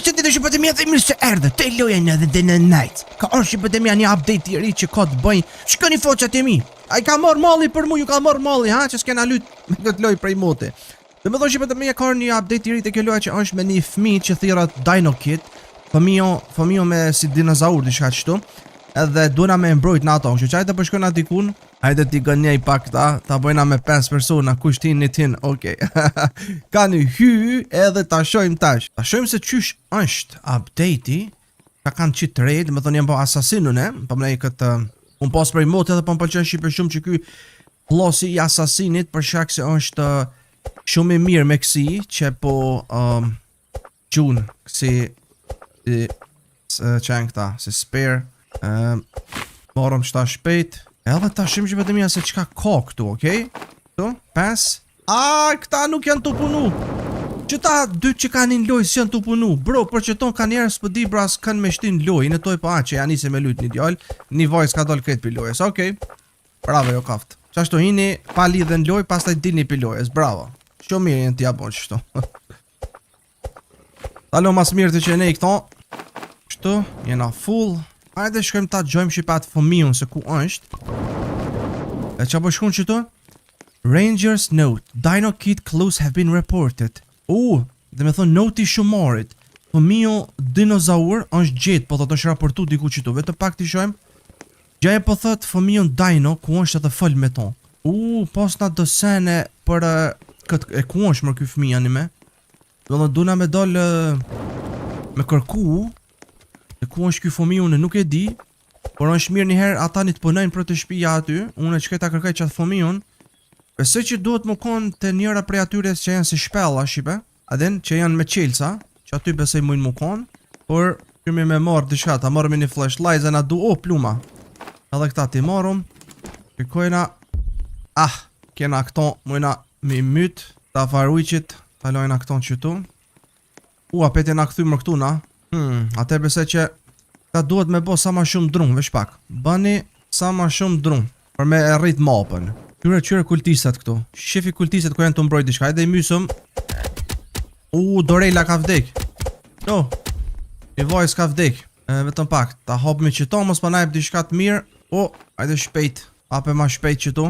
Që ditë shqipëtëmia dhe mirë se erdhe, te loja në dhe në night. Ka orë shqipëtëmia një update i ri që ka të bëjnë. Shkoni foqat e mi. A i ka marrë malli për mu, ju ka marrë malli, ha? Që s'kena lytë me këtë loj prej mote. Dhe me thonë shqipëtëmia ka orë një update i ri të kjo loja që është me një fmi që thirat Dino Kid. Fëmijo me si dinozaur diçka qështu. Edhe duena me mbrojt në ato, që qajtë përshkojna dikun. Hajde t'i gënjej pak ta bëjna me 5 persona, kush tin një tin, okej. Ka një hy edhe ta shojmë tash. Ta shojmë se qysh është update-i. Ka kanë qitë raid, me thonë jam po asasinun po më nej këtë. Unë pas prej mote edhe po më pëlqen shqipe shumë që ky plosi i asasinit për shkak se është shumë i mirë me kësi që po gjun kësi qenë këta, si spare. Morëm qëta shpejt. Edhe ta shimë që vetëmia se qka ka këtu, okej? Këtu, 5. Këta nuk janë të punu. Qëta dy që kanë një loj si janë të punu. Bro, për që ton ka njerës për di bras kanë me shtin loj. Në toj pa që janë nisi me lujt një djall. Një vajs ka dollë kretë për lojës, okej. Bravo jo kaft. Qashtu hini pa lidhe në loj, pas taj dilni për lojës, bravo. Shumë mirë jenë t'ja bon qështu. Talo mas mirë të që ne i këto. Qështu, jena full. Hajde shkojmë ta gjojmë shipat fëmijun se ku është. E qa po shkun qëtu? Rangers note. Dino Kid clues have been reported. Dhe me thonë note i shumarit. Fëmijo dinozaur është gjetë, po thot është raportu diku qëtu. Vetë pak t'i shojmë. Gjaje po thot fëmijon Dino ku është edhe fëll me ton. Pas na dësene për këtë e ku është mërë kjo fëmija një me. Dhe duna me dollë me kërku. E ku është kjo fëmiju unë nuk e di. Por është mirë njëherë ata një të punojnë për të shpija aty. Unë e qëkaj ta kërkaj qatë fëmijun. Besoj që duhet më konë të njëra prej atyres që janë si shpella shqipe. Adin që janë me qelsa. Që aty besoj mujnë më konë. Por kërmi me marrë dishka. Ta marrëm një flashlight dhe na du pluma. Edhe këta ti marrëm. Kërkojna. Kena këton mujna mi myt. Ta farujqit. Ta lojna këton qëtu. Apet e na këthy më këtu na. Ate besoj që ta duhet me bo sa ma shumë drun, vesh pak. Bani sa ma shumë drun për me e rrit mapën. Qyre kultisat këtu. Shefi kultisat ku janë të mbrojt dishka. Hajde i mysëm. Dorejla ka vdek. I vajs ka vdek. Vetëm pak. Ta hop me qëto, mos pa najp dishka të mirë. Hajde shpejt. Ape ma shpejt qëtu.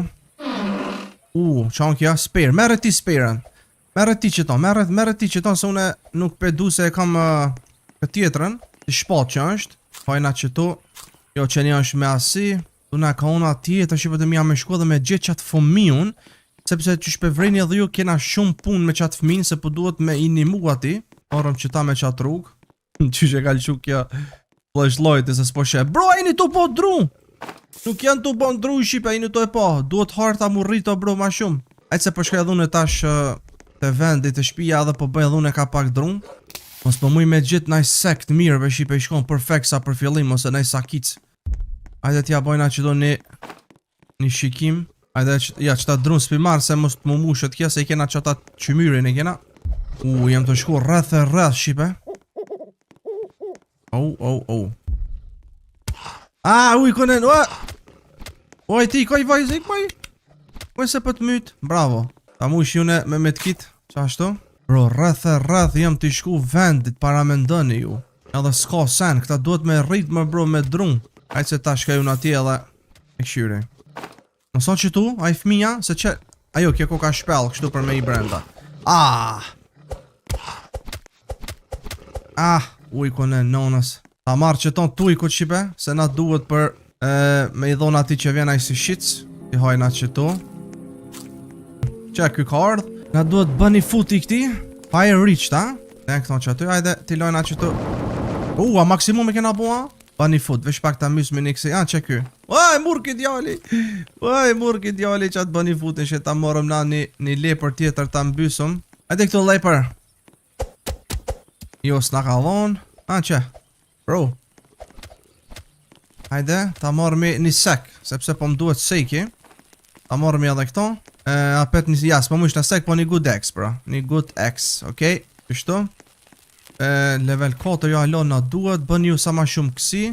Qanë kja? Spare. Mere ti sparen. Mere ti qëto. Mere ti qëto se une nuk pedu se e kam këtë tjetërën. Të shpat që është. Fajna qëtu. Jo që një është me asi. Duna ka ona tjetër që pëtëm jam me shku dhe me gjithë qatë fëmijun. Sepse që shpevreni edhe ju kena shumë pun me qatë fëmin. Se po duhet me inimu ati. Orëm qëta me qatë rrug. Që që ka lëshu kja flashlight e se s'po shë. Bro, a ini tu po dru. Nuk janë tu po ndru i shqipe, a ini tu e po. Duhet harta mu rrito bro ma shumë. Ajtë se përshka edhune tash të vendit të shpija edhe po bëj edhune ka pak dru. Mos për muj me gjithë naj sekt mirë ve shqipe i shkon perfekt sa për fillim ose naj sakic. Ajde t'ja bojna që do një shikim. Ajde që ta drun s'pi marë se mos të më mushët kja se i kena që ta qymyrin e kena. Jem të shku rreth e rreth shqipe. Konen, oj ti, koj vajzik, koj se për të myt. Bravo. Ta mush june me metkit, qa ashtu? Bro, rreth e rreth jem t'i shku vendit para me ndëni ju. Edhe s'ka sen, këta duhet me rrit më bro me drun. Ajtë se ta shka ju në ati edhe e këshyri. Nëson që tu, a i fmija, se që... Ajo, kjo ko ka shpel, kështu për me i brenda. Konen, nonës. Ta marrë që ton tu i këtë shqipe, se na duhet për me i dhona ati që vjena i si shqic. I hajna që tu. Që kjo ka ardhë. Na duhet bëni fut i këti. Fire reach ta. Ne këton që aty. Hajde ti lojna që tu. A maksimum e kena bua. Bëni fut. Vesh pak ta mys me një kësi. Që ky. Murki djali. Murki djali që atë bëni futin. Që ta morëm na një lepër tjetër ta mbysëm. Hajde këtu lepër. Jo s'na ka dhon. Që. Bro. Hajde. Ta morëm një sek. Sepse po më duhet seki. Ta morëm edhe këto. Apet një jas, po mu ishtë në sek, po një good X, bro. Një good X, okej. Kështu. Level 4, jo alo na duhet, bën ju sa ma shumë kësi.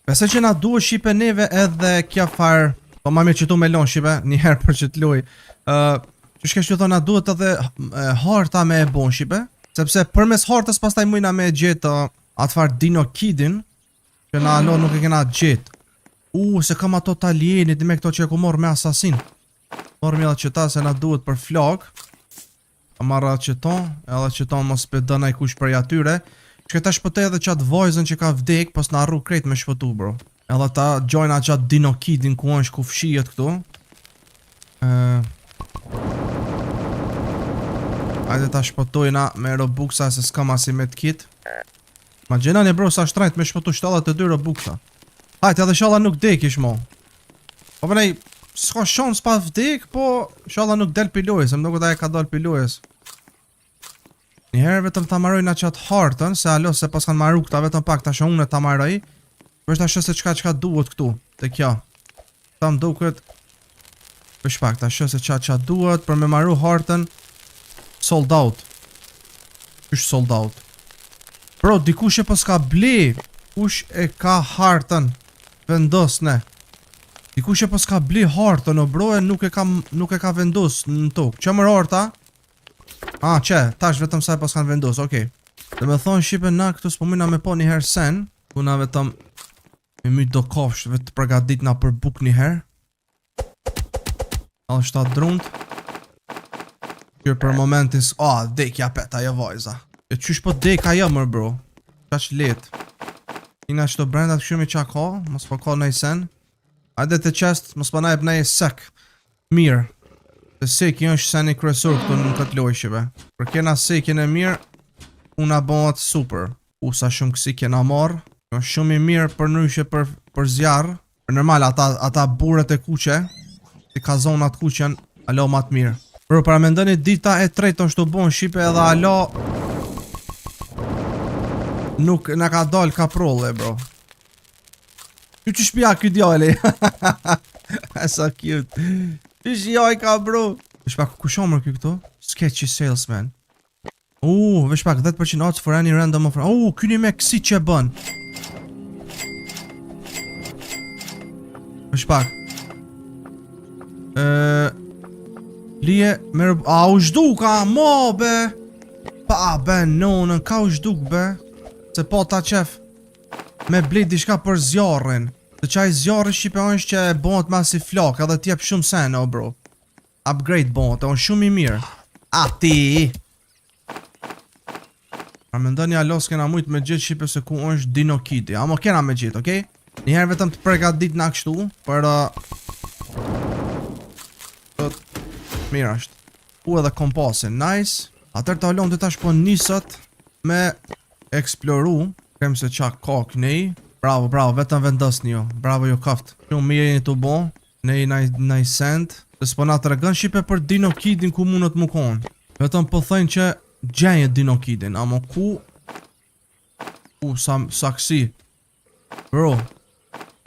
Pese që na duhet shqipe neve edhe kja farë. Po ma mirë që tu me lon shqipe, njëherë për që t'luj. Që shkesh që thonë na duhet edhe harta me e bon shqipe. Sepse përmes hartës pastaj mujna me gjetë atëfar Dino Kidin, që na alo nuk e kena gjetë. Se kam ato talienit me këto që e ku morë me asasin. Morë me edhe qëta se na duhet për flok. Kam marrë qëton, edhe qëton mos për dëna i kush për atyre. Që këta shpëtej edhe qatë vojzën që ka vdek, pas na arru krejt me shpëtu, bro. Edhe ta gjojna qatë Dino Kidin ku është ku fshijet këtu. Hajde ta shpëtojna me Robuxa se s'kam asi me t'kit. Ma gjenani bro sa shtrajt me shpëtu 72 Robuxa. Hajde edhe shala nuk dekish mo. Po përnej, s'ka shon s'pa vdek, po shala nuk del pilojës, më nuk da e ka dal pilojës. Njëherë vetëm ta marrojna qatë hartën, se alo se pas kanë marru këta vetëm pak ta shë unë ta marroj. Vështë ta shë se qka duhet këtu, te kja. Ta më duket, vështë pak ta shë se qa duhet, për me marru hartën, sold out. Qysh sold out? Bro, dikush e pas ka ble. Kush e ka hartën? Vendos ne. Dikush e pas ka ble hartën o bro e nuk e ka vendos në tokë. Që mërë harta? Tash vetëm sa e pas kanë vendos, okej. Dhe me thonë Shqipe na këtu s'pomina me po njëherë sen. Kuna vetëm me mytë do kofsh vetë përgadit na për buk njëherë. Alë 7 drunt. Kërë për momentis, dekja peta jo vajza. E qysh po deka jo mër bro. Qaq let. Ina qëto brenda të këshumi qa ka, mos po ka nëj sen. Ajde të qest, mos po najep nëj sek. Mirë. Se seki është seni kryesor këtu në këtë lojshive. Për kena sekin e mirë, una bëhet super. Sa shumë kësi kena marë. Është shumë i mirë për nëryshe për zjarë. Për normal, ata burët e kuqe, i ka zonat kuqen, alo matë mirë. Bro, para me ndëni dita e tretë është të bon Shqipe edhe alo nuk në ka dal kaprolle, bro. Që shpja këtë djali? So cute. Që shjaj ka, bro? Veshpak, ku shomër kjo këto? Sketchy salesman. Veshpak, 10% odds for any random offer. Kyni me kësi që bën. Veshpak. Lije, u zhduka, mo be. Pa be, nonën, ka u zhduk be. Se po ta qef me blit diçka për zjarrin. Se qaj zjarri Shqipe është që e bëhet ma si flak, edhe t'jep shumë sen, bro. Upgrade bëhet, është shumë i mirë. Ti! A me ndë një alos kena mujt me gjithë Shqipe se ku është Dino Kidi. Amo kena me gjithë, okej? Njëherë vetëm të përgatit nga kështu, për mirë është. Edhe kompasin, nice. Atër të alon të tash po nisët me eksploru. Krem se qa ka kënej. Bravo, vetëm vendos një. Bravo ju kaft. Shumë mirë një të bo. Nej naj send. Dhe s'po na të regën Shqipe për Dino Kidin ku mundët mu konë. Vetëm po thëjnë që gjenje Dino Kidin. Amo ku? Sa kësi. Bro.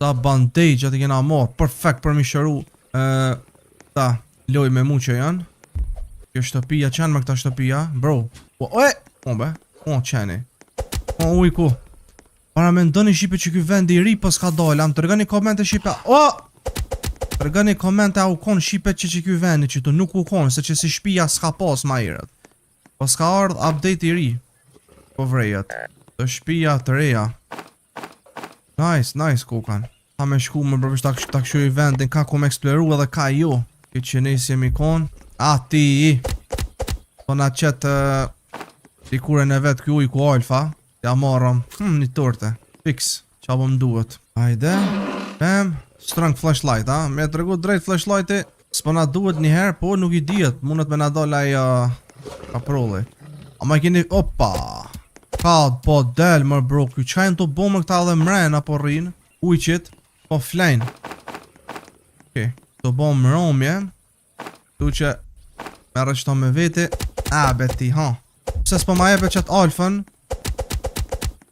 Ta bandage ati kena morë. Perfect për mi shëru. Ta. Loj me mu që janë. Kjo shtëpia, qenë me këta shtëpia. Bro. Qeni. Ujku. Para me ndoni Shqipe që kjo vend i ri pës ka dojla. Më të rëgëni komente Shqipe. Të rëgëni komente a u konë Shqipe që kjo vendi që të nuk u konë. Se që si shpia s'ka pas ma irët. Po s'ka ardhë update i ri. Po vrejet. Të shpia të reja. Nice kukan. Ta me shku më bërvisht ta këshu i vendin. Ka ku me eksploru edhe ka ju. Këtë që nejsi jemi konë. Ti. Po na qëtë Dikure në vetë kjo ujku alfa. Ja marrëm një torte. Fix. Qa po më duhet. Hajde. Strong flashlight, me të regu drejt flashlighti. S'po na duhet njëherë, po nuk i dihet. Mundet me na dola i kaprolli. Ama i keni, Ka po del më bro. Kjo qajnë të bo më këta dhe mren apo rrin. Ujqit. Po flejnë. Okej. Të bo më romje. Tu që me rështon me veti. Beti, Pse s'po ma jep e qëtë alfën.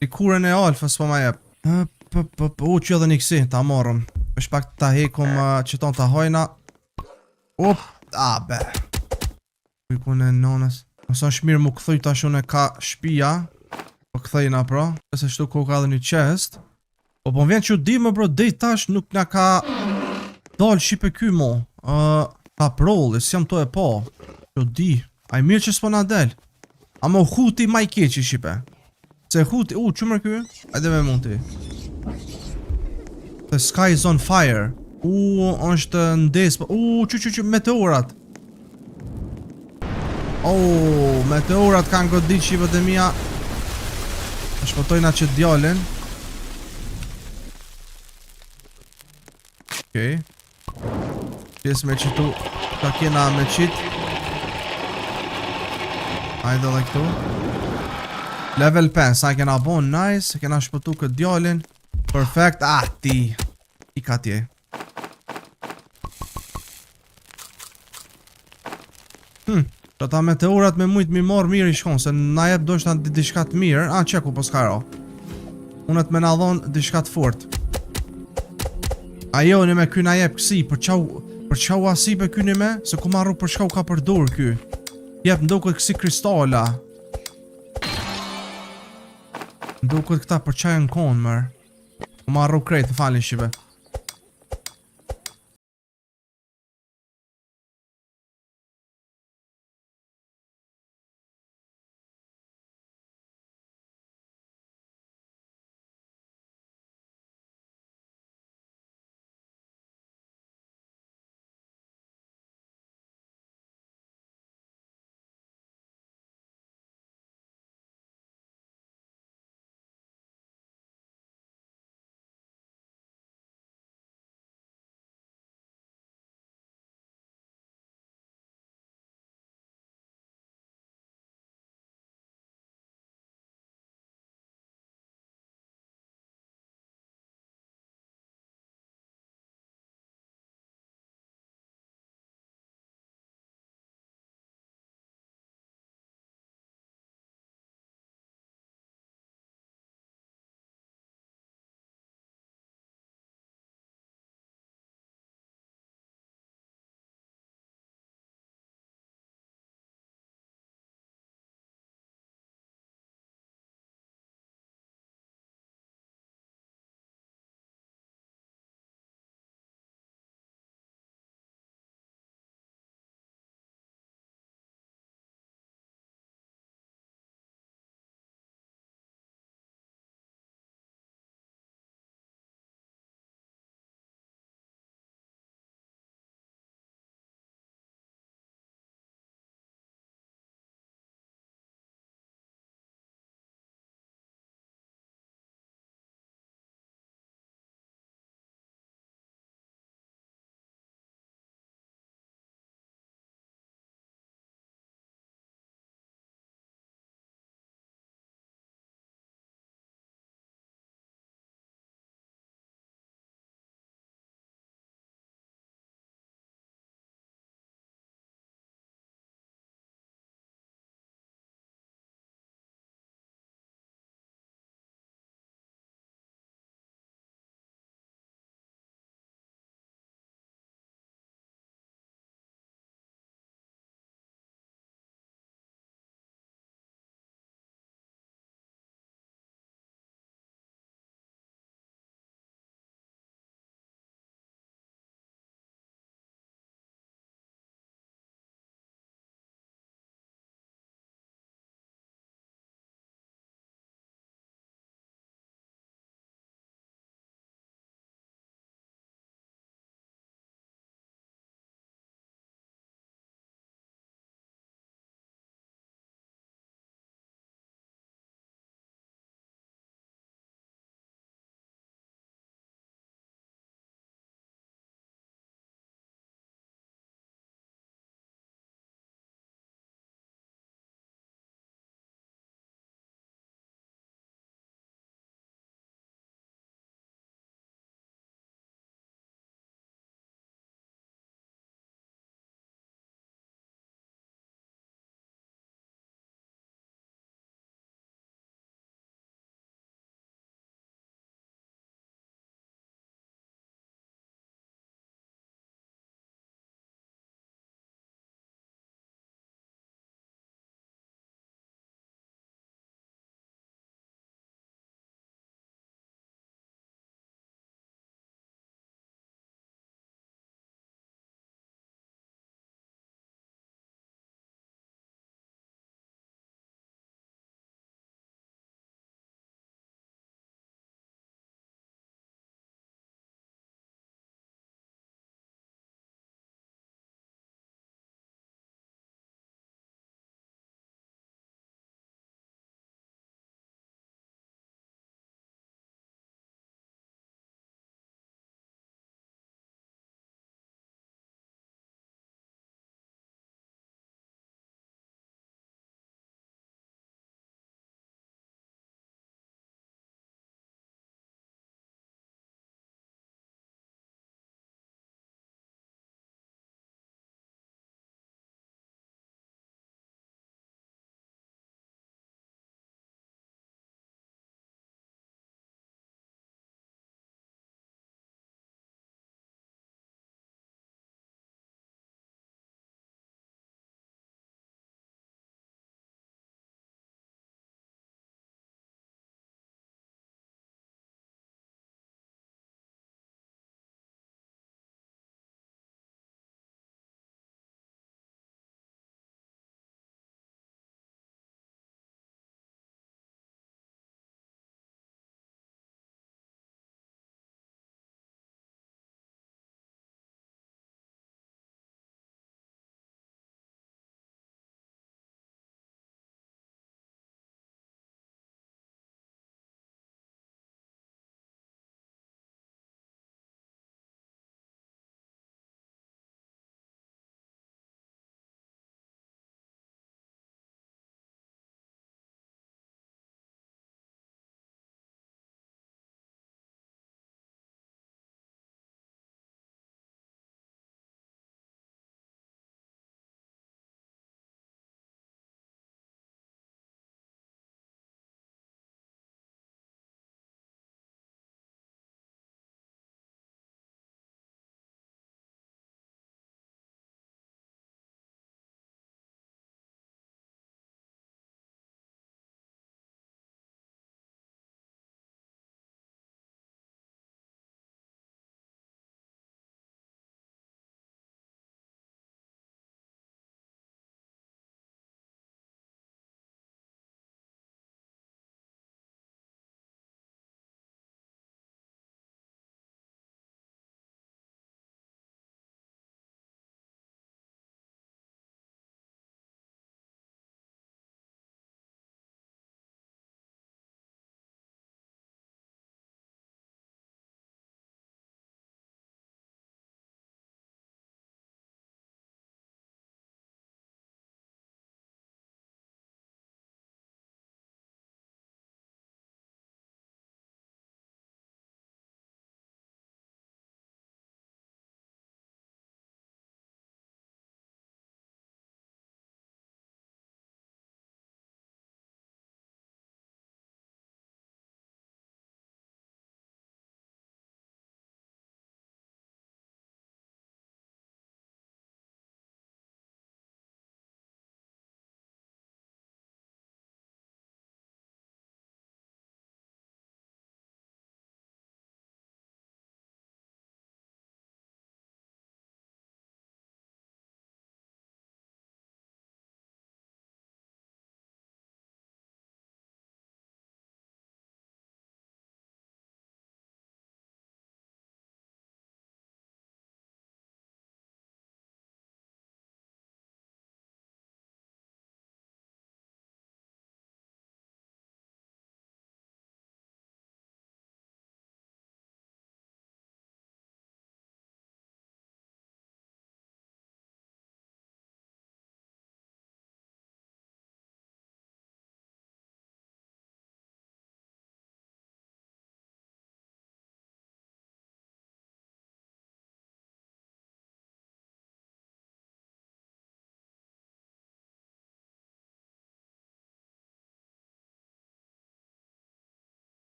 Dikurën e alfën s'po ma jep. Që edhe një kësi, ta morëm. Për shpak ta hekum qëton ta hojna. Ujkun e nonës. Nësë është mirë mu këthuj ta shune ka shpia. Po këthejna pra. Pëse shtu ku ka dhe një qest. Po më vjen që di më bro, dhej tash nuk nga ka dal Shqipe ky mo. Ka prolli, s'jam to e po. Që di. A i mirë që s'po na del. Ama huti ma I keqi shipe. Se huti, që mërë ky? Hajde me mund ti. The sky is on fire. Është ndes, që meteorat. Meteorat kanë godit shqipët e mija. Shpëtojna që djallin. Okej. Pjesë me qitu. Ka kena me qit. Hajde dhe këtu. Level 5, sa kena bon, nice. Kena shpëtu këtë djallin. Perfect, ti. I ka tje. Që ta meteorat me mujt mi marrë mirë I shkon. Se na jep do shta dishkat mirë. Qeku po s'ka ro. Unet me na dhonë dishkat fort. Ajo në me ky na jep kësi. Për qau asi pe ky në me. Se ku marru për shkau ka përdur ky. Jep ndokët kësi kristala. Ndokët këta për qaj në konë mërë. Ku marru krejt, falin shive.